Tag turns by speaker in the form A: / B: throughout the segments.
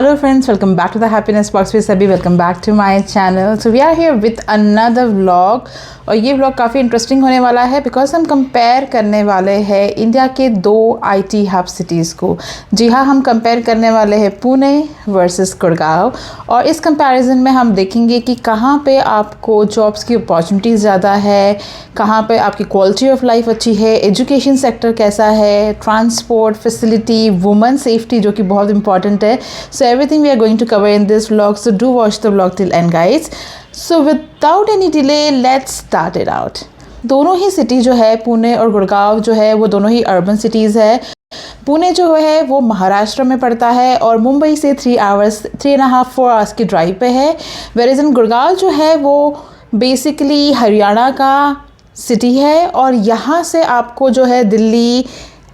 A: Hello friends, welcome back to the Happiness Box with Sabhi. Welcome back to my channel. So we are here with another vlog और ये vlog काफ़ी interesting होने वाला है because हम compare करने वाले हैं इंडिया के दो IT हब सिटीज़ को। जी हाँ, हम कंपेयर करने वाले हैं पुणे वर्सेस गुड़गांव और इस कंपैरिजन में हम देखेंगे कि कहाँ पे आपको जॉब्स की अपॉर्चुनिटीज़ ज़्यादा है, कहाँ पे आपकी क्वालिटी ऑफ लाइफ अच्छी है, एजुकेशन सेक्टर कैसा है, ट्रांसपोर्ट फैसिलिटी, वुमेन सेफ्टी जो कि बहुत इंपॉर्टेंट है। So everything we are going to cover in this vlog, so do watch the vlog till end guys. So without any delay, let's start it out. दोनों ही city जो है पुणे और गुड़गांव जो है वो दोनों ही अर्बन सिटीज़ है। पुणे जो है वो महाराष्ट्र में पड़ता है और मुंबई से 3.5-4 आवर्स की ड्राइव पे है। वेरेज़ इन गुड़गांव जो है वो बेसिकली हरियाणा का सिटी है और यहाँ से आपको जो है दिल्ली,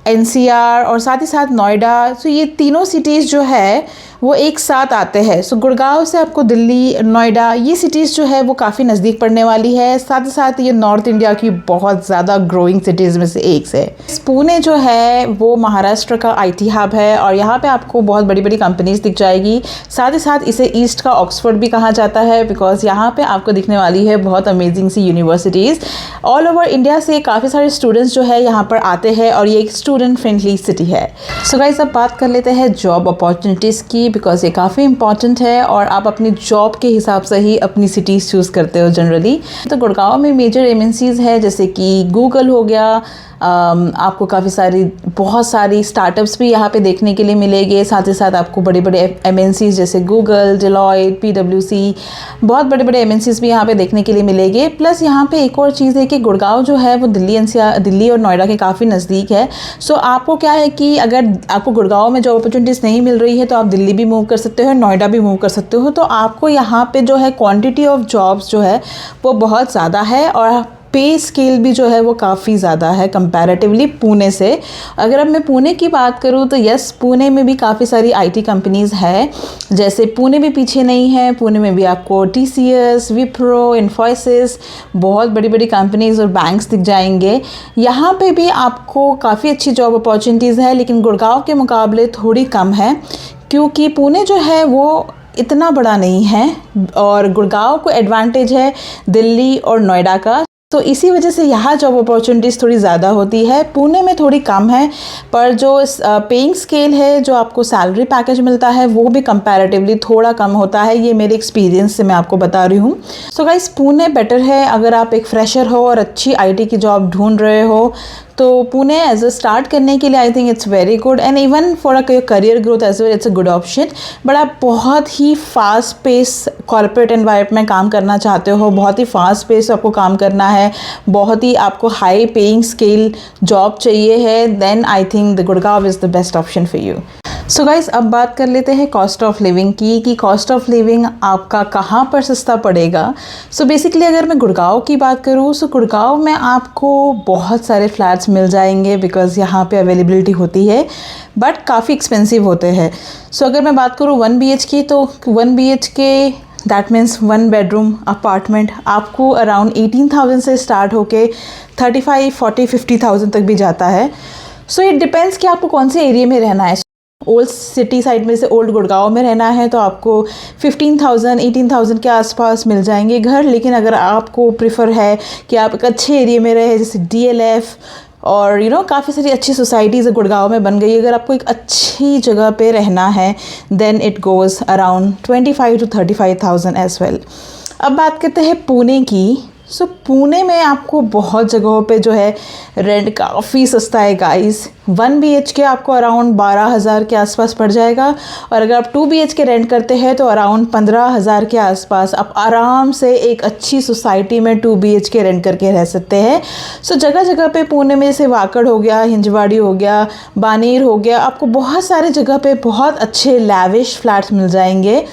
A: NCR और साथ ही साथ नोएडा, तो ये तीनों सिटीज़ जो है वो एक साथ आते हैं। सो गुड़गांव से आपको दिल्ली, नोएडा ये सिटीज़ जो है वो काफ़ी नज़दीक पड़ने वाली है। साथ ही साथ ये नॉर्थ इंडिया की बहुत ज़्यादा ग्रोइंग सिटीज़ में से एक है। पुणे जो है वो महाराष्ट्र का IT हब है और यहाँ पे आपको बहुत बड़ी बड़ी कंपनीज दिख जाएगी। साथ ही साथ इसे ईस्ट का ऑक्सफोर्ड भी कहा जाता है बिकॉज यहाँ पे आपको दिखने वाली है बहुत अमेजिंग सी यूनिवर्सिटीज़। ऑल ओवर इंडिया से काफ़ी सारे स्टूडेंट्स जो है यहाँ पर आते हैं और ये एक स्टूडेंट फ्रेंडली सिटी है। सो गाइस, अब बात कर लेते हैं जॉब अपॉर्चुनिटीज़ की बिकॉज ये काफ़ी इंपॉर्टेंट है और आप अपनी जॉब के हिसाब से ही अपनी सिटीज़ चूज़ करते हो जनरली। तो गुड़गांव में मेजर MNCs है जैसे कि गूगल हो गया, आपको बहुत सारी स्टार्टअप्स भी यहाँ पे देखने के लिए मिलेंगे। साथ ही साथ आपको बड़े बड़े MNCs जैसे गूगल, डेलॉयट, PwC, बहुत बड़े बड़े MNCs भी यहाँ पे देखने के लिए मिलेंगे। प्लस यहाँ पे एक और चीज़ है कि गुड़गांव जो है वो दिल्ली और नोएडा के काफ़ी नज़दीक है। सो आपको क्या है कि अगर आपको गुड़गांव में जॉब अपॉर्चुनिटीज़ नहीं मिल रही है तो आप दिल्ली भी मूव कर सकते हो, नोएडा भी मूव कर सकते हो। तो आपको यहाँ पे जो है क्वांटिटी ऑफ जॉब्स जो है वो बहुत ज़्यादा है और पे स्केल भी जो है वो काफ़ी ज़्यादा है कंपैरेटिवली पुणे से। अगर अब मैं पुणे की बात करूँ तो यस, पुणे में भी काफ़ी सारी IT कंपनीज़ है। जैसे पुणे भी पीछे नहीं है, पुणे में भी आपको TCS, विप्रो, इन्फोसिस, बहुत बड़ी बड़ी कंपनीज़ और बैंक्स दिख जाएंगे। यहाँ पे भी आपको काफ़ी अच्छी जॉब अपॉर्चुनिटीज़ है लेकिन गुड़गांव के मुकाबले थोड़ी कम है क्योंकि पुणे जो है वो इतना बड़ा नहीं है और गुड़गांव को एडवांटेज है दिल्ली और नोएडा का। तो इसी वजह से यहाँ जॉब अपॉर्चुनिटीज़ थोड़ी ज़्यादा होती है, पुणे में थोड़ी कम है। पर जो पेइंग स्केल है, जो आपको सैलरी पैकेज मिलता है वो भी कंपैरेटिवली थोड़ा कम होता है। ये मेरे एक्सपीरियंस से मैं आपको बता रही हूँ। सो गाइस, पुणे बेटर है अगर आप एक फ्रेशर हो और अच्छी IT की जॉब ढूंढ रहे हो तो पुणे एज अ स्टार्ट करने के लिए I think it's very good and even for a career growth as well it's a good option. But आप बहुत ही फास्ट पेस कॉर्पोरेट एनवायरनमेंट में काम करना चाहते हो, बहुत ही फास्ट पेस आपको काम करना है, बहुत ही आपको हाई पेइंग स्केल जॉब चाहिए है, then I think the Gurgaon is the best option for you. So guys, अब बात कर लेते हैं कॉस्ट ऑफ लिविंग की कि कॉस्ट ऑफ लिविंग आपका कहाँ पर सस्ता पड़ेगा। सो बेसिकली अगर मैं गुड़गांव की बात करूँ तो गुड़गांव में आपको बहुत सारे फ्लैट्स मिल जाएंगे बिकॉज़ यहाँ पे अवेलेबिलिटी होती है बट काफ़ी एक्सपेंसिव होते हैं। सो अगर मैं बात करूँ 1 BHK तो 1 BHK that means 1 bedroom apartment आपको अराउंड 18,000 से स्टार्ट होके 35, 40, 50,000 तक भी जाता है। सो इट डिपेंड्स कि आपको कौन से एरिया में रहना है। ओल्ड सिटी साइड में से ओल्ड गुड़गांव में रहना है तो आपको 15,000, 18,000 के आसपास मिल जाएंगे घर। लेकिन अगर आपको प्रिफर है कि आप एक अच्छे एरिया में रहे जैसे DLF और काफ़ी सारी अच्छी सोसाइटीज़ गुड़गांव में बन गई, अगर आपको एक अच्छी जगह पे रहना है then it goes around 25 to 35,000 as well. अब बात करते हैं पुणे की। सो पुणे में आपको बहुत जगहों पे जो है रेंट काफ़ी सस्ता है गाइस। 1 BHK आपको अराउंड 12,000 के आसपास पड़ जाएगा और अगर आप 2 BHK रेंट करते हैं तो अराउंड 15,000 के आसपास आप आराम से एक अच्छी सोसाइटी में 2 BHK रेंट करके रह सकते हैं। सो जगह जगह पे पुणे में जैसे वाकड़ हो गया, हिंजवाड़ी हो गया, बानेर हो गया, आपको बहुत सारे जगह पे बहुत अच्छे लैविश फ्लैट्स मिल जाएंगे।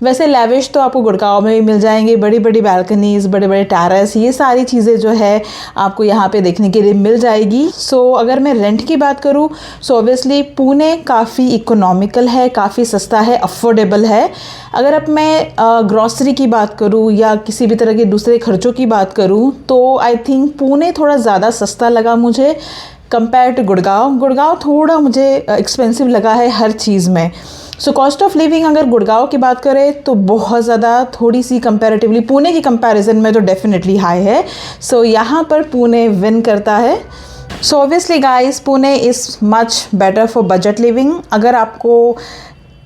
A: वैसे लैविश तो आपको गुड़गांव में भी मिल जाएंगे, बड़ी बड़ी बालकनीज़, बड़े बड़े टेरेस, ये सारी चीज़ें जो है आपको यहाँ पे देखने के लिए मिल जाएगी। सो अगर मैं रेंट की बात करूँ सो ऑब्वियसली पुणे काफ़ी इकोनॉमिकल है, काफ़ी सस्ता है, अफोर्डेबल है। अगर अब मैं ग्रॉसरी की बात करूँ या किसी भी तरह के दूसरे खर्चों की बात करूँ तो आई थिंक पुणे थोड़ा ज़्यादा सस्ता लगा मुझे कंपेयर टू गुड़गांव। गुड़गांव थोड़ा मुझे एक्सपेंसिव लगा है हर चीज़ में। सो कॉस्ट ऑफ लिविंग अगर गुड़गांव की बात करें तो बहुत ज़्यादा, थोड़ी सी कंपैरेटिवली पुणे की कंपैरिजन में तो डेफिनेटली हाई है। सो यहाँ पर पुणे विन करता है। So obviously guys, Pune is much better for budget living. अगर आपको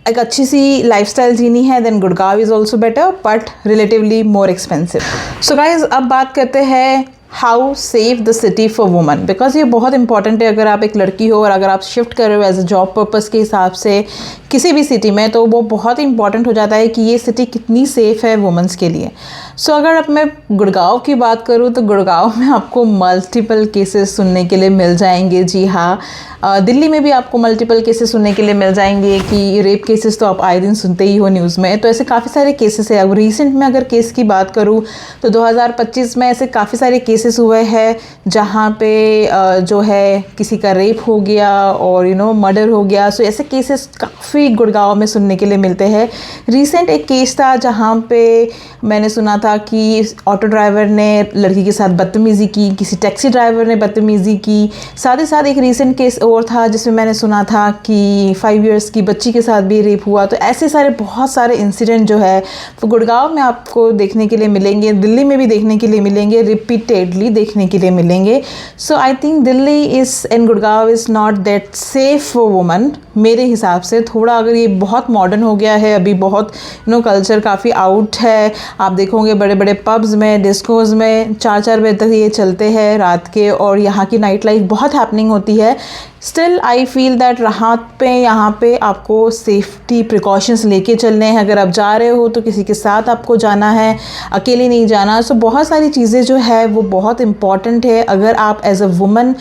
A: एक अच्छी सी लाइफस्टाइल जीनी है then Gurgaon is also better, but relatively more expensive. So guys, अब बात करते हैं how save the city for woman, because ये बहुत इंपॉर्टेंट है। अगर आप एक लड़की हो और अगर आप शिफ्ट कर रहे हो एज अ जॉब पर्पज़ के हिसाब से किसी भी सिटी में, तो वो बहुत इंपॉर्टेंट हो जाता है कि ये सिटी कितनी सेफ़ है वुमेंस के लिए। सो अगर अब मैं गुड़गांव की बात करूँ तो गुड़गांव में आपको मल्टीपल केसेस सुनने के लिए मिल जाएंगे। जी हाँ, दिल्ली में भी आपको मल्टीपल केसेस सुनने के लिए मिल जाएंगे कि रेप केसेस तो आप आए दिन सुनते ही हो न्यूज़ में। तो ऐसे काफ़ी सारे केसेस है। अब रिसेंट में अगर केस की बात करूँ तो 2025 में ऐसे काफ़ी सारे केसेस हुए हैं जहाँ पे जो है किसी का रेप हो गया और मर्डर हो गया। सो ऐसे केसेस काफ़ी गुड़गांव में सुनने के लिए मिलते हैं। रिसेंट एक केस था जहाँ पे मैंने सुना था कि ऑटो ड्राइवर ने लड़की के साथ बदतमीज़ी की, किसी टैक्सी ड्राइवर ने बदतमीज़ी की। साथ ही साथ एक रिसेंट केस और था जिसमें मैंने सुना था कि 5 इयर्स की बच्ची के साथ भी रेप हुआ। तो ऐसे सारे बहुत सारे इंसिडेंट जो है वो गुड़गांव में आपको देखने के लिए मिलेंगे, दिल्ली में भी देखने के लिए मिलेंगे, रिपीटेडली देखने के लिए मिलेंगे। So I think Delhi is and Gurgaon is not that safe for woman मेरे हिसाब से। थोड़ा अगर ये बहुत मॉडर्न हो गया है, अभी बहुत कल्चर काफ़ी आउट है। आप देखोगे बड़े बड़े पब्स में, डिस्कोज़ में 4-4 बजे तक ये चलते हैं रात के, और यहाँ की नाइट लाइफ बहुत हैपनिंग होती है। स्टिल आई फील दैट रात पे यहाँ पे आपको सेफ्टी प्रिकॉशंस लेके चलने हैं। अगर आप जा रहे हो तो किसी के साथ आपको जाना है, अकेले नहीं जाना। सो बहुत सारी चीज़ें जो है वो बहुत इंपॉर्टेंट है। अगर आप एज अ वुमन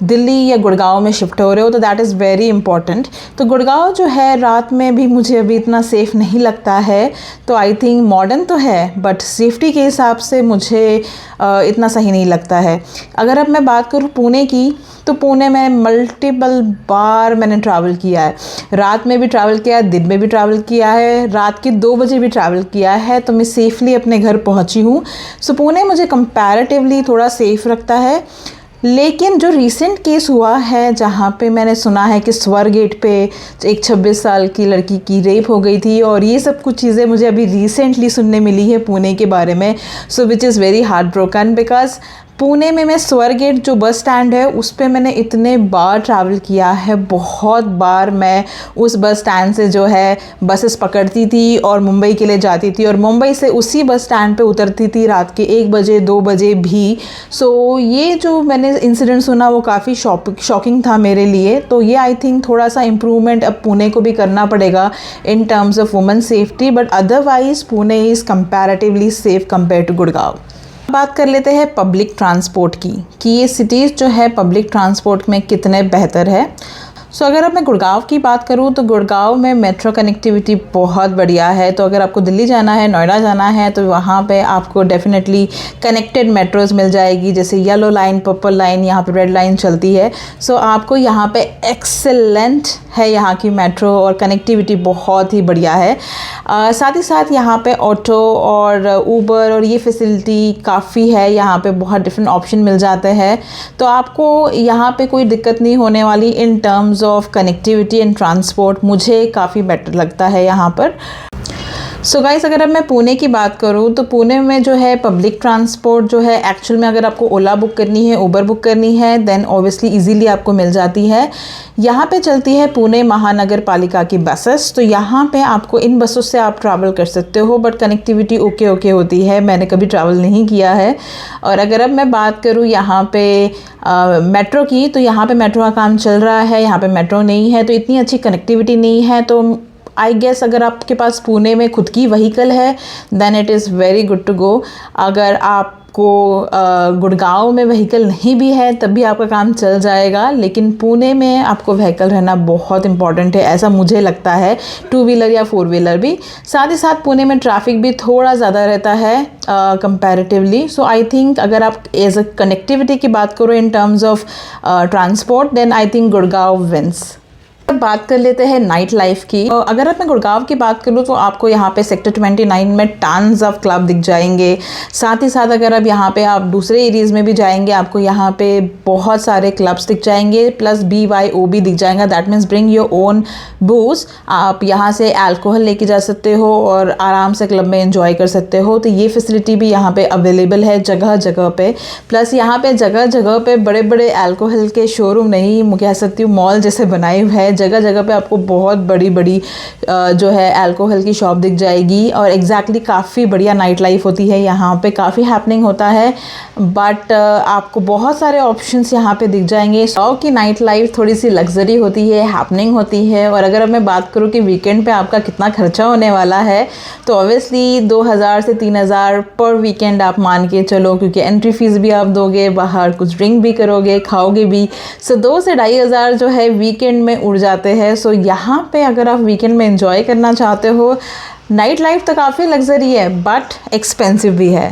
A: दिल्ली या गुड़गांव में शिफ्ट हो रहे हो तो दैट इज़ वेरी इंपॉर्टेंट। तो गुड़गांव जो है रात में भी मुझे अभी इतना सेफ़ नहीं लगता है। तो आई थिंक मॉडर्न तो है बट सेफ्टी के हिसाब से मुझे इतना सही नहीं लगता है। अगर अब मैं बात करूँ पुणे की, तो पुणे में मल्टीपल बार मैंने ट्रैवल किया है। रात में भी ट्रैवल किया है, दिन में भी ट्रैवल किया है, रात के 2 बजे भी ट्रैवल किया है, तो मैं सेफ़ली अपने घर पहुंची हूँ। सो पुणे मुझे कंपैरेटिवली थोड़ा सेफ़ रखता है। लेकिन जो रीसेंट केस हुआ है जहाँ पे मैंने सुना है कि स्वर गेट पे एक 26 साल की लड़की की रेप हो गई थी, और ये सब कुछ चीज़ें मुझे अभी रिसेंटली सुनने मिली है पुणे के बारे में। So which is very heart broken, because Pune में मैं स्वर गेट जो बस स्टैंड है उस पे मैंने इतने बार ट्रैवल किया है। बहुत बार मैं उस बस स्टैंड से जो है बसेस पकड़ती थी और मुंबई के लिए जाती थी, और मुंबई से उसी बस स्टैंड पे उतरती थी रात के 1 बजे 2 बजे भी। सो ये जो मैंने इंसिडेंट सुना वो काफ़ी शॉकिंग था मेरे लिए। तो ये आई थिंक थोड़ा सा इम्प्रूवमेंट अब पुणे को भी करना पड़ेगा in terms of women safety, but otherwise Pune is comparatively safe compare to Gurgaon. बात कर लेते हैं पब्लिक ट्रांसपोर्ट की, कि ये सिटीज़ जो है पब्लिक ट्रांसपोर्ट में कितने बेहतर है। सो अगर अब मैं गुड़गांव की बात करूँ तो गुड़गांव में मेट्रो कनेक्टिविटी बहुत बढ़िया है। तो अगर आपको दिल्ली जाना है, नोएडा जाना है, तो वहाँ पे आपको डेफिनेटली कनेक्टेड मेट्रोज़ मिल जाएगी, जैसे येलो लाइन, पर्पल लाइन, यहाँ पे रेड लाइन चलती है। सो आपको यहाँ पे एक्सेलेंट है यहाँ की मेट्रो, और कनेक्टिविटी बहुत ही बढ़िया है। साथ ही साथ यहाँ पे ऑटो और ऊबर और ये फैसिलिटी काफ़ी है। यहाँ पे बहुत डिफरेंट ऑप्शन मिल जाते हैं, तो आपको यहाँ पे कोई दिक्कत नहीं होने वाली इन terms of connectivity and transport. मुझे काफ़ी बेटर लगता है यहाँ पर। सो गाइस, अगर अब मैं पुणे की बात करूँ तो पुणे में जो है पब्लिक ट्रांसपोर्ट जो है एक्चुअल में अगर आपको ओला बुक करनी है, उबर बुक करनी है, देन ऑब्वियसली इजीली आपको मिल जाती है। यहाँ पे चलती है पुणे महानगर पालिका की बसेस, तो यहाँ पे आपको इन बसों से आप ट्रैवल कर सकते हो, बट कनेक्टिविटी ओके होती है। मैंने कभी ट्रैवल नहीं किया है। और अगर अब मैं बात करूँ यहाँ पे मेट्रो की, तो यहाँ पे मेट्रो का काम चल रहा है, यहाँ पे मेट्रो नहीं है, तो इतनी अच्छी कनेक्टिविटी नहीं है। तो आई गेस अगर आपके पास पुणे में खुद की व्हीकल है then it is very good to go. अगर आपको गुड़गांव में व्हीकल नहीं भी है तब भी आपका काम चल जाएगा, लेकिन पुणे में आपको व्हीकल रहना बहुत इंपॉर्टेंट है, ऐसा मुझे लगता है, 2 व्हीलर या 4 व्हीलर भी। साथ ही साथ पुणे में ट्रैफिक भी थोड़ा ज़्यादा रहता है कंपैरेटिवली। सो आई थिंक अगर आप एज अ कनेक्टिविटी की बात करो in terms of transport, then I think Gurgaon wins. बात कर लेते हैं नाइट लाइफ की। अगर मैं गुड़गांव की बात करूँ तो आपको यहाँ पे सेक्टर 29 में टन्स ऑफ क्लब दिख जाएंगे। साथ ही साथ अगर अब यहाँ पे आप दूसरे एरियाज़ में भी जाएंगे, आपको यहाँ पे बहुत सारे क्लब्स दिख जाएंगे, प्लस BYOB दिख जाएगा, that means bring your own booze. आप यहाँ से अल्कोहल लेके जा सकते हो और आराम से क्लब में एंजॉय कर सकते हो। तो ये फैसिलिटी भी यहाँ पे अवेलेबल है जगह जगह पे। प्लस यहाँ पे जगह जगह पे बड़े बड़े अल्कोहल के शोरूम नहीं, मैं कह सकती हूँ मॉल जैसे बनाए हुए हैं। जगह जगह पे आपको बहुत बड़ी बड़ी जो है अल्कोहल की शॉप दिख जाएगी और एग्जैक्टली काफ़ी बढ़िया नाइट लाइफ होती है यहाँ पे, काफ़ी हैपनिंग होता है। बट आपको बहुत सारे ऑप्शंस यहाँ पे दिख जाएंगे। सौ की नाइट लाइफ थोड़ी सी लग्जरी होती है, हैपनिंग होती है। और अगर अब मैं बात करूँ कि वीकेंड पे आपका कितना खर्चा होने वाला है, तो ऑब्वियसली 2000 से 3000 पर वीकेंड आप मान के चलो, क्योंकि एंट्री फीस भी आप दोगे, बाहर कुछ ड्रिंक भी करोगे, खाओगे भी। सो 2 से 2500 जो है वीकेंड में उड़ जाते हैं। सो यहाँ पे अगर आप वीकेंड में एंजॉय करना चाहते हो, नाइट लाइफ तो काफ़ी लग्जरी है बट एक्सपेंसिव भी है।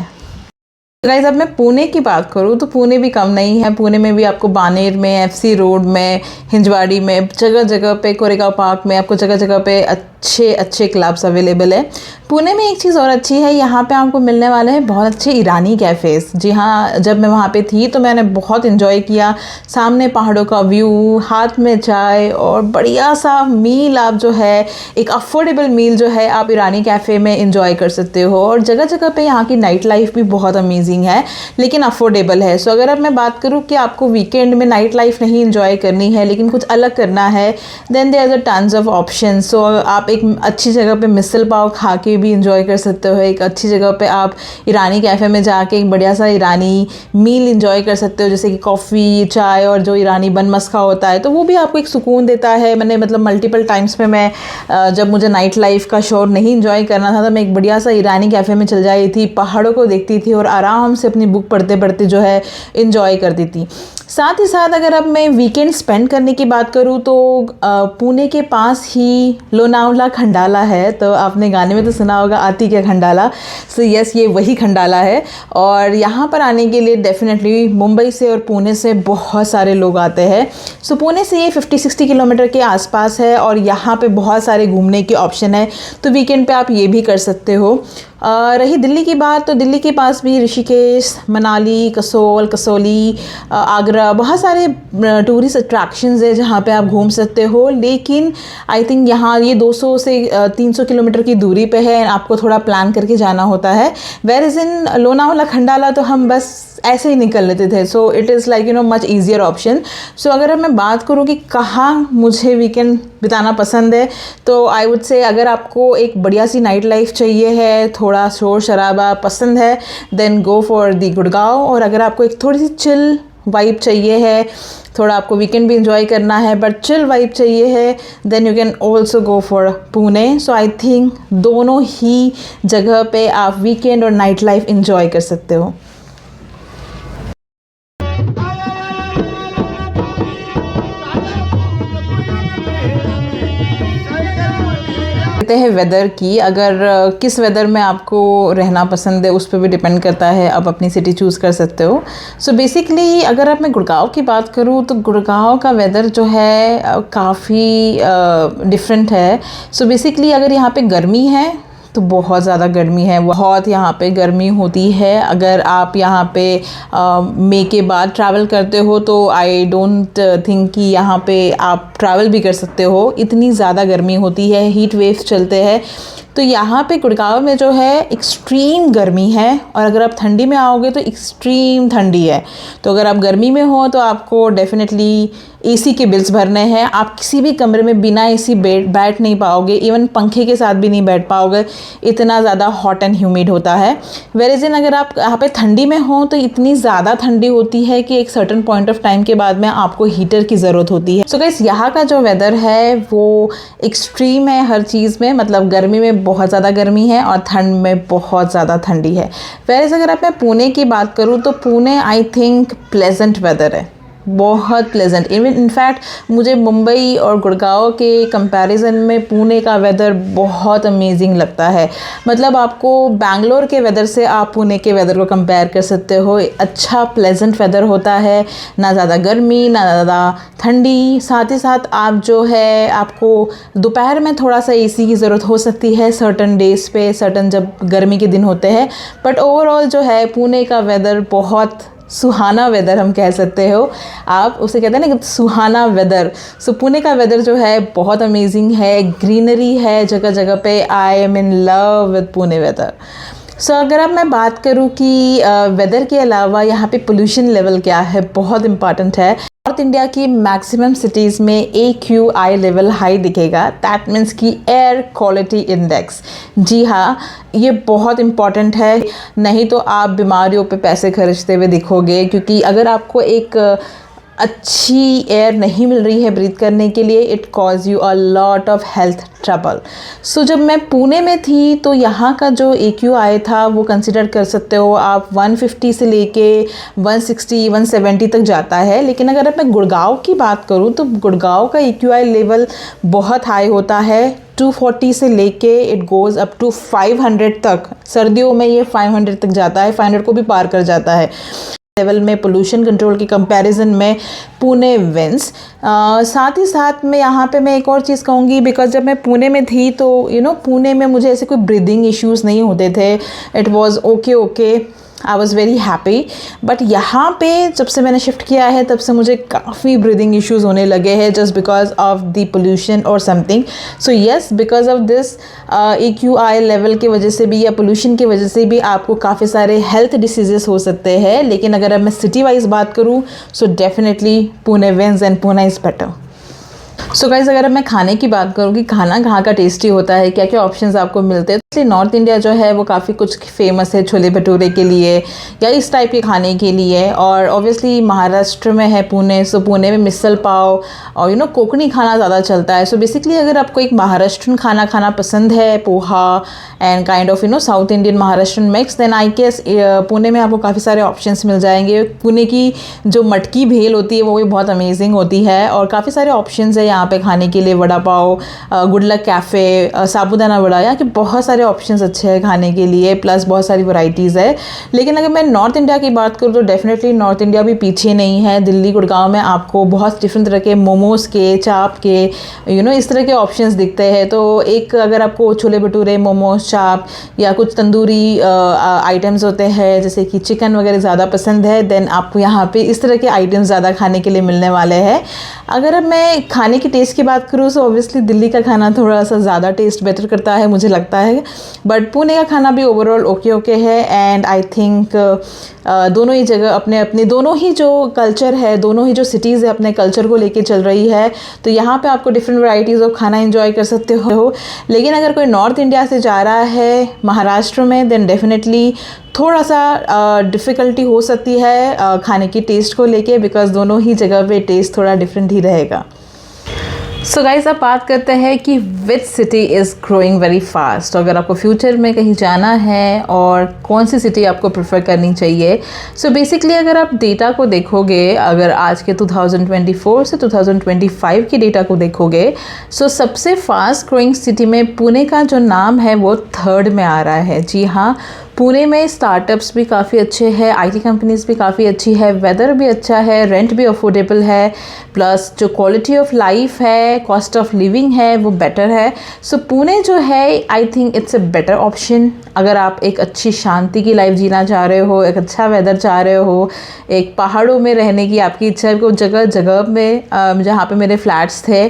A: गाइस, अब मैं पुणे की बात करूँ तो पुणे भी कम नहीं है। पुणे में भी आपको बानेर में, FC रोड में, हिंजवाड़ी में, जगह जगह पे, कोरेगांव पार्क में आपको जगह जगह पे अच्छे अच्छे क्लब्स अवेलेबल है। पुणे में एक चीज़ और अच्छी है, यहाँ पे आपको मिलने वाले हैं बहुत अच्छे ईरानी कैफ़ेज़। जी हाँ, जब मैं वहाँ पे थी तो मैंने बहुत इन्जॉय किया। सामने पहाड़ों का व्यू, हाथ में चाय और बढ़िया सा मील, आप जो है एक अफोर्डेबल मील जो है आप ईरानी कैफ़े में इन्जॉय कर सकते हो। और जगह जगह पे यहाँ की नाइट लाइफ भी बहुत अमेजिंग है, लेकिन अफोर्डेबल है। सो अगर अब मैं बात करूँ कि आपको वीकेंड में नाइट लाइफ नहीं इन्जॉय करनी है लेकिन कुछ अलग करना है, then there are tons of option. So आप एक अच्छी जगह पे मिसल पाव खा के भी इंजॉय कर सकते हो। एक अच्छी जगह पे आप ईरानी कैफ़े में जाके एक बढ़िया सा ईरानी मील इंजॉय कर सकते हो, जैसे कि कॉफ़ी, चाय और जो ईरानी बन मस्का होता है, तो वो भी आपको एक सुकून देता है। मैंने मतलब मल्टीपल टाइम्स में मैं जब मुझे नाइट लाइफ का शोर नहीं इंजॉय करना था तो मैं एक बढ़िया सा ईरानी कैफ़े में चल जाती थी, पहाड़ों को देखती थी और आराम से अपनी बुक पढ़ते पढ़ते जो है इंजॉय करती थी। साथ ही साथ अगर अब मैं वीकेंड स्पेंड करने की बात करूँ तो पुणे के पास ही लोनावला खंडाला है। तो आपने गाने में तो सुना होगा आती क्या खंडाला। सो यस, ये वही खंडाला है। और यहाँ पर आने के लिए डेफिनेटली मुंबई से और पुणे से बहुत सारे लोग आते हैं। सो पुणे से ये 50-60 किलोमीटर के आसपास है और यहाँ पे बहुत सारे घूमने के ऑप्शन है, तो वीकेंड पे आप ये भी कर सकते हो। रही दिल्ली की बात, तो दिल्ली के पास भी ऋषिकेश, मनाली, कसोल, कसौली, आगरा, बहुत सारे टूरिस्ट अट्रैक्शंस है जहाँ पे आप घूम सकते हो। लेकिन आई थिंक यहाँ ये 200 से 300 किलोमीटर की दूरी पे है, आपको थोड़ा प्लान करके जाना होता है। Where is in Lonavala Khandala तो हम बस ऐसे ही निकल लेते थे। So it is like much easier option. So अगर मैं बात करूँ कि कहाँ मुझे वीकेंड बिताना पसंद है, तो आई वुड से अगर आपको एक बढ़िया सी नाइट लाइफ चाहिए है, थोड़ा शोर शराबा पसंद है, then go for the Gurgaon. और अगर आपको एक थोड़ी सी चिल वाइब चाहिए है, थोड़ा आपको वीकेंड भी इंजॉय करना है बट चिल वाइब चाहिए है, then you can also go for Pune. So I think दोनों ही जगह पे आप वीकेंड और नाइट लाइफ इंजॉय कर सकते हो। हैं वेदर की, अगर किस वेदर में आपको रहना पसंद है उस पर भी डिपेंड करता है, आप अपनी सिटी चूज़ कर सकते हो। सो बेसिकली अगर आप मैं गुड़गांव की बात करूँ तो गुड़गांव का वेदर जो है काफ़ी डिफरेंट है। सो बेसिकली अगर यहाँ पे गर्मी है तो बहुत ज़्यादा गर्मी है, बहुत यहाँ पे गर्मी होती है। अगर आप यहाँ पे मई के बाद ट्रैवल करते हो तो आई डोंट थिंक कि यहाँ पे आप ट्रैवल भी कर सकते हो, इतनी ज़्यादा गर्मी होती है, हीट वेव्स चलते हैं। तो यहाँ पे गुड़गांव में जो है एक्सट्रीम गर्मी है और अगर आप ठंडी में आओगे तो एक्सट्रीम ठंडी है। तो अगर आप गर्मी में हो तो आपको डेफिनेटली एसी के बिल्स भरने हैं। आप किसी भी कमरे में बिना एसी बैठ नहीं पाओगे, इवन पंखे के साथ भी नहीं बैठ पाओगे, इतना ज़्यादा हॉट एंड ह्यूमिड होता है। वेरेज इन अगर आप यहाँ पे ठंडी में हो तो इतनी ज़्यादा ठंडी होती है कि एक सर्टेन पॉइंट ऑफ टाइम के बाद में आपको हीटर की ज़रूरत होती है। सो गाइस, यहाँ का जो वेदर है वो एक्सट्रीम है हर चीज़ में, मतलब गर्मी में बहुत ज़्यादा गर्मी है और ठंड में बहुत ज़्यादा ठंडी है। वेरेज अगर आप मैं पुणे की बात करूँ तो Pune I think pleasant weather है, बहुत प्लेजेंट। इनफैक्ट मुझे मुंबई और गुड़गांव के कंपैरिजन में पुणे का वेदर बहुत अमेजिंग लगता है। मतलब आपको बैंगलोर के वेदर से आप पुणे के वेदर को कंपेयर कर सकते हो। अच्छा प्लेजेंट वेदर होता है, ना ज़्यादा गर्मी ना ज़्यादा ठंडी। साथ ही साथ आप जो है आपको दोपहर में थोड़ा सा एसी की ज़रूरत हो सकती है सर्टन डेज़ पे, सर्टन जब गर्मी के दिन होते हैं। बट ओवरऑल जो है पुणे का वेदर बहुत सुहाना वेदर हम कह सकते हो। आप उसे कहते हैं ना कि सुहाना वेदर। सो पुणे का वेदर जो है बहुत अमेजिंग है, ग्रीनरी है जगह जगह पे। I am in love with Pune weather. So अगर अब मैं बात करूँ कि वेदर के अलावा यहाँ पे पोल्यूशन लेवल क्या है, बहुत इम्पॉर्टेंट है। नॉर्थ इंडिया की मैक्सिमम सिटीज़ में AQI लेवल हाई दिखेगा। दैट मीन्स कि एयर क्वालिटी इंडेक्स। जी हाँ, ये बहुत इम्पॉर्टेंट है, नहीं तो आप बीमारियों पे पैसे खर्चते हुए दिखोगे। क्योंकि अगर आपको एक अच्छी एयर नहीं मिल रही है ब्रीथ करने के लिए, it cause you a lot of health trouble. So जब मैं पुणे में थी तो यहाँ का जो AQI था वो कंसिडर कर सकते हो आप 150 से लेके 160 170 तक जाता है। लेकिन अगर मैं गुड़गांव की बात करूँ तो गुड़गांव का AQI लेवल बहुत हाई होता है। 240 से लेके इट गोज़ अप टू 500 तक। सर्दियों में ये 500 तक जाता है, 500 को भी पार कर जाता है। लेवल में पोल्यूशन कंट्रोल के कंपैरिजन में पुणे विंस। साथ ही साथ में यहाँ पे मैं एक और चीज़ कहूँगी, बिकॉज जब मैं पुणे में थी तो पुणे में मुझे ऐसे कोई ब्रीदिंग इश्यूज़ नहीं होते थे। It was okay, I was very happy. But यहाँ पे जब से मैंने शिफ्ट किया है तब से मुझे काफ़ी ब्रीदिंग इश्यूज़ होने लगे हैं, just because of the pollution और something. So yes, because of this AQI level की वजह से भी या पोल्यूशन की वजह से भी आपको काफ़ी सारे हेल्थ डिसीजेस हो सकते हैं। लेकिन अगर अब मैं सिटी वाइज बात करूँ so definitely Pune wins and Pune is better. So guys, अगर अब मैं खाने की बात करूँ कि खाना कहाँ का टेस्टी होता है, क्या क्या ऑप्शंस आपको मिलते हैं, तो नॉर्थ इंडिया जो है वो काफ़ी कुछ फेमस है छोले भटूरे के लिए या इस टाइप के खाने के लिए। और ऑब्वियसली महाराष्ट्र में है पुणे, सो पुणे में मिसल पाव और कोकणी खाना ज़्यादा चलता है। सो बेसिकली अगर आपको एक महाराष्ट्रन खाना खाना पसंद है, poha and kind of South Indian Maharashtrian mix, then I guess Pune में आपको काफ़ी सारे ऑप्शंस मिल जाएंगे। पुणे की जो मटकी भेल होती है वो भी बहुत अमेजिंग होती है और काफ़ी सारे ऑप्शंस है यहाँ पे खाने के लिए। Vada pav, good luck cafe, साबूदाना वड़ा, यहाँ के बहुत सारे ऑप्शंस अच्छे हैं खाने के लिए, प्लस बहुत सारी वैरायटीज़ है। लेकिन अगर मैं नॉर्थ इंडिया की बात करूँ तो डेफिनेटली नॉर्थ इंडिया भी पीछे नहीं है। दिल्ली गुड़गांव में आपको बहुत डिफरेंट तरह के मोमोज़ के, चाप के, इस तरह के ऑप्शंस दिखते हैं। तो एक अगर आपको छोले भटूरे, मोमोज, चाप या कुछ तंदूरी आइटम्स होते हैं जैसे कि चिकन वगैरह ज़्यादा पसंद है, देन आपको यहाँ पे इस तरह के आइटम्स ज़्यादा खाने के लिए मिलने वाले हैं। अगर अब मैं खाने की टेस्ट की बात करूँ तो ऑब्वियसली दिल्ली का खाना थोड़ा सा ज़्यादा टेस्ट बेटर करता है मुझे लगता है। बट पुणे का खाना भी ओवरऑल ओके है। एंड आई थिंक दोनों ही जगह अपने अपने, दोनों ही जो कल्चर है, दोनों ही जो सिटीज़ है अपने कल्चर को लेके चल रही है। तो यहाँ पे आपको डिफरेंट वैरायटीज़ ऑफ खाना एंजॉय कर सकते हो। लेकिन अगर कोई नॉर्थ इंडिया से जा रहा है महाराष्ट्र में, देन डेफिनेटली थोड़ा सा डिफ़िकल्टी हो सकती है खाने की टेस्ट को लेके, बिकॉज दोनों ही जगह पे टेस्ट थोड़ा डिफरेंट ही रहेगा। सो गाइस, अब बात करते हैं कि which city is growing very fast. तो अगर आपको फ्यूचर में कहीं जाना है और कौन सी सिटी आपको प्रेफर करनी चाहिए। सो बेसिकली अगर आप डेटा को देखोगे, अगर आज के 2024 से 2025 के डेटा को देखोगे, सो सबसे फास्ट ग्रोइंग सिटी में पुणे का जो नाम है वो 3rd में आ रहा है। जी हाँ, पुणे में स्टार्टअप्स भी काफ़ी अच्छे हैं, IT कंपनीज़ भी काफ़ी अच्छी है, वेदर भी अच्छा है, रेंट भी अफोर्डेबल है, प्लस जो क्वालिटी ऑफ लाइफ है, कॉस्ट ऑफ लिविंग है वो बेटर है। सो पुणे जो है आई think it's a better option. अगर आप एक अच्छी शांति की लाइफ जीना चाह रहे हो, एक अच्छा वेदर चाह रहे हो, एक पहाड़ों में रहने की आपकी इच्छा है, को जगह जगह में जहाँ पे मेरे फ्लैट्स थे,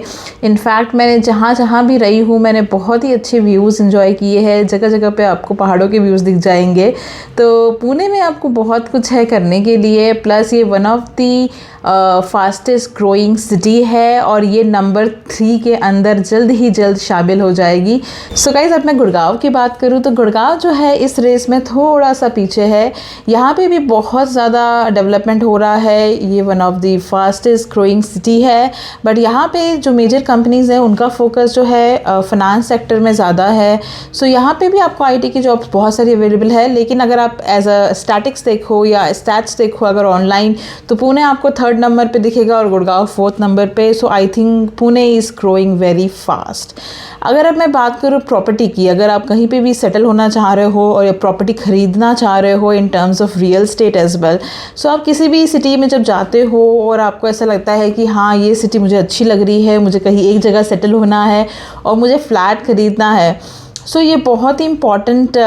A: इनफैक्ट मैंने जहाँ जहाँ भी रही हूँ मैंने बहुत ही अच्छे व्यूज़ इन्जॉय किए हैं। जगह जगह पे आपको पहाड़ों के व्यूज़ दिख जाएंगे। तो पुणे में आपको बहुत कुछ है करने के लिए, प्लस ये one of the fastest growing city है और ये नंबर 3 के अंदर जल्द ही जल्द शामिल हो जाएगी। सो गाइस, अब मैं गुड़गांव की बात करूँ तो गुड़गांव जो है इस रेस में थोड़ा सा पीछे है। यहाँ पे भी बहुत ज़्यादा डेवलपमेंट हो रहा है, ये one of the fastest growing city है। बट यहाँ पे जो मेजर कंपनीज़ हैं उनका फोकस जो है फाइनेंस सेक्टर में ज़्यादा है। सो यहाँ पे भी आपको IT की जॉब्स बहुत सारी अवेलेबल अफोर्डेबल है, लेकिन अगर आप एज अ स्टैटिक्स देखो या स्टैट्स देखो अगर ऑनलाइन, तो पुणे आपको 3rd नंबर पे दिखेगा और गुड़गांव 4th नंबर पे। So I think Pune is growing very fast. अगर अब मैं बात करूँ प्रॉपर्टी की, अगर आप कहीं पे भी सेटल होना चाह रहे हो और प्रॉपर्टी ख़रीदना चाह रहे हो in terms of real state as well, so आप किसी भी सिटी में जब जाते हो और आपको ऐसा लगता है कि हाँ ये सिटी मुझे अच्छी लग रही है, मुझे कहीं एक जगह सेटल होना है और मुझे फ्लैट ख़रीदना है, सो ये बहुत ही इम्पॉर्टेंट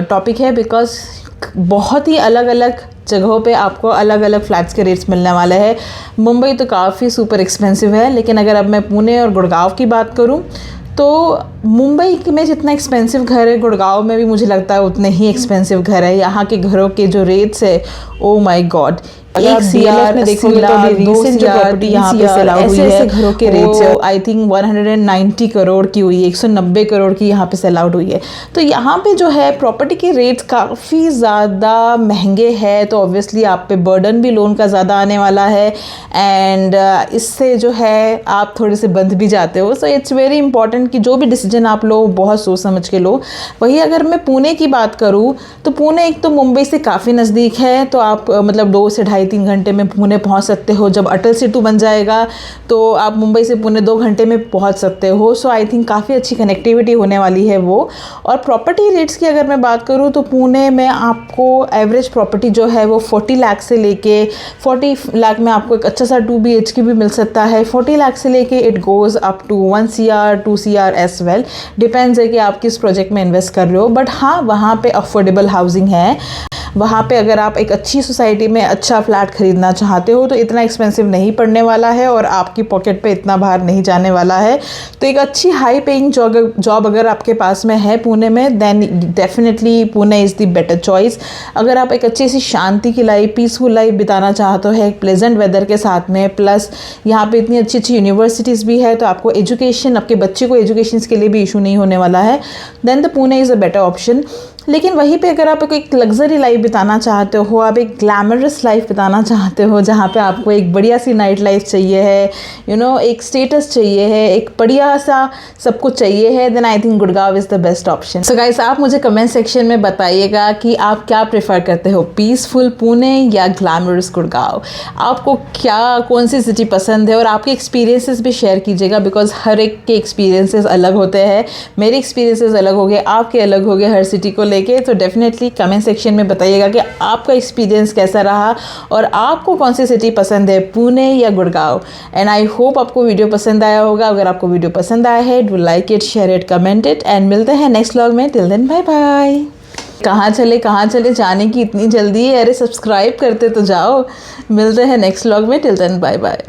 A: टॉपिक है, बिकॉज बहुत ही अलग अलग जगहों पे आपको अलग अलग फ्लैट्स के रेट्स मिलने वाले हैं। मुंबई तो काफ़ी सुपर एक्सपेंसिव है, लेकिन अगर अब मैं पुणे और गुड़गांव की बात करूँ तो मुंबई में जितना एक्सपेंसिव घर है, गुड़गांव में भी मुझे लगता है उतने ही एक्सपेंसिव घर है। यहाँ के घरों के जो रेट्स है, ओ माय गॉड, एक CR में देखोगे तो अभी रिसेंट जो प्रॉपर्टी यहाँ पे सेल आउट हुई है, ऐसे घरों के रेट्स है आई थिंक 190 करोड़ की हुई है, 190 करोड़ की यहाँ पे सेल आउट हुई है। तो यहाँ पे जो है प्रॉपर्टी के रेट्स काफ़ी ज़्यादा महंगे हैं, तो ऑब्वियसली आप पे बर्डन भी लोन का ज़्यादा आने वाला है, एंड इससे जो है आप थोड़े से बंध भी जाते हो। सो इट्स वेरी इंपॉर्टेंट कि जो भी डिसीजन आप लो बहुत सोच समझ के लो। वही अगर मैं पुणे की बात करूँ तो पुणे एक तो मुंबई से काफ़ी नज़दीक है, तो आप मतलब 2 से 2.5-3 घंटे में पुणे पहुंच सकते हो। जब अटल सेतु बन जाएगा तो आप मुंबई से पुणे 2 घंटे में पहुंच सकते हो। सो आई थिंक काफ़ी अच्छी कनेक्टिविटी होने वाली है वो। और प्रॉपर्टी रेट्स की अगर मैं बात करूं तो पुणे में आपको एवरेज प्रॉपर्टी जो है वो 40 लाख से लेके 40 लाख में आपको एक अच्छा सा 2 BHK भी मिल सकता है। 40 लाख से लेके it goes up to 1 CR 2 CR as well, depends है कि आप किस प्रोजेक्ट में इन्वेस्ट कर रहे हो। बट हाँ, वहाँ पे अफोर्डेबल हाउसिंग है। वहाँ पे अगर आप एक अच्छी सोसाइटी में अच्छा फ्लैट ख़रीदना चाहते हो तो इतना एक्सपेंसिव नहीं पड़ने वाला है और आपकी पॉकेट पे इतना बाहर नहीं जाने वाला है। तो एक अच्छी हाई पेइंग जॉब अगर आपके पास में है पुणे में, then definitely Pune is the better choice. अगर आप एक अच्छी सी शांति की लाइफ, पीसफुल लाइफ बिताना चाहते हो एक प्लेजेंट वेदर के साथ में, प्लस यहाँ पे इतनी अच्छी अच्छी यूनिवर्सिटीज़ भी है, तो आपको एजुकेशन, आपके बच्चे को एजुकेशन के लिए भी इशू नहीं होने वाला है, then the Pune is a better option. लेकिन वहीं पे अगर आप एक लग्जरी लाइफ बिताना चाहते हो, आप एक ग्लैमरस लाइफ बिताना चाहते हो जहाँ पे आपको एक बढ़िया सी नाइट लाइफ चाहिए है, एक स्टेटस चाहिए है, एक बढ़िया सा सब कुछ चाहिए है, then I think Gurgaon is the best option. So guys, आप मुझे कमेंट सेक्शन में बताइएगा कि आप क्या प्रेफर करते हो, पीसफुल पुणे या ग्लैमरस गुड़गांव। आपको कौन सी सिटी पसंद है और आपके एक्सपीरियंसेस भी शेयर कीजिएगा, बिकॉज हर एक के एक्सपीरियंसेस अलग होते हैं। मेरे एक्सपीरियंसेस अलग हो गए, आपके अलग हो गए हर सिटी को लेके। तो डेफिनेटली कमेंट सेक्शन में बताइएगा कि आपका एक्सपीरियंस कैसा रहा और आपको कौन सी सिटी पसंद है, पुणे या गुड़गांव। एंड आई होप आपको वीडियो पसंद आया होगा। अगर आपको वीडियो पसंद आया है, do like it, share it, comment it, and मिलते हैं नेक्स्ट व्लॉग में। Till then bye bye. कहाँ चले जाने की इतनी जल्दी है? अरे सब्सक्राइब करते तो जाओ। मिलते हैं नेक्स्ट व्लॉग में। Till then bye bye.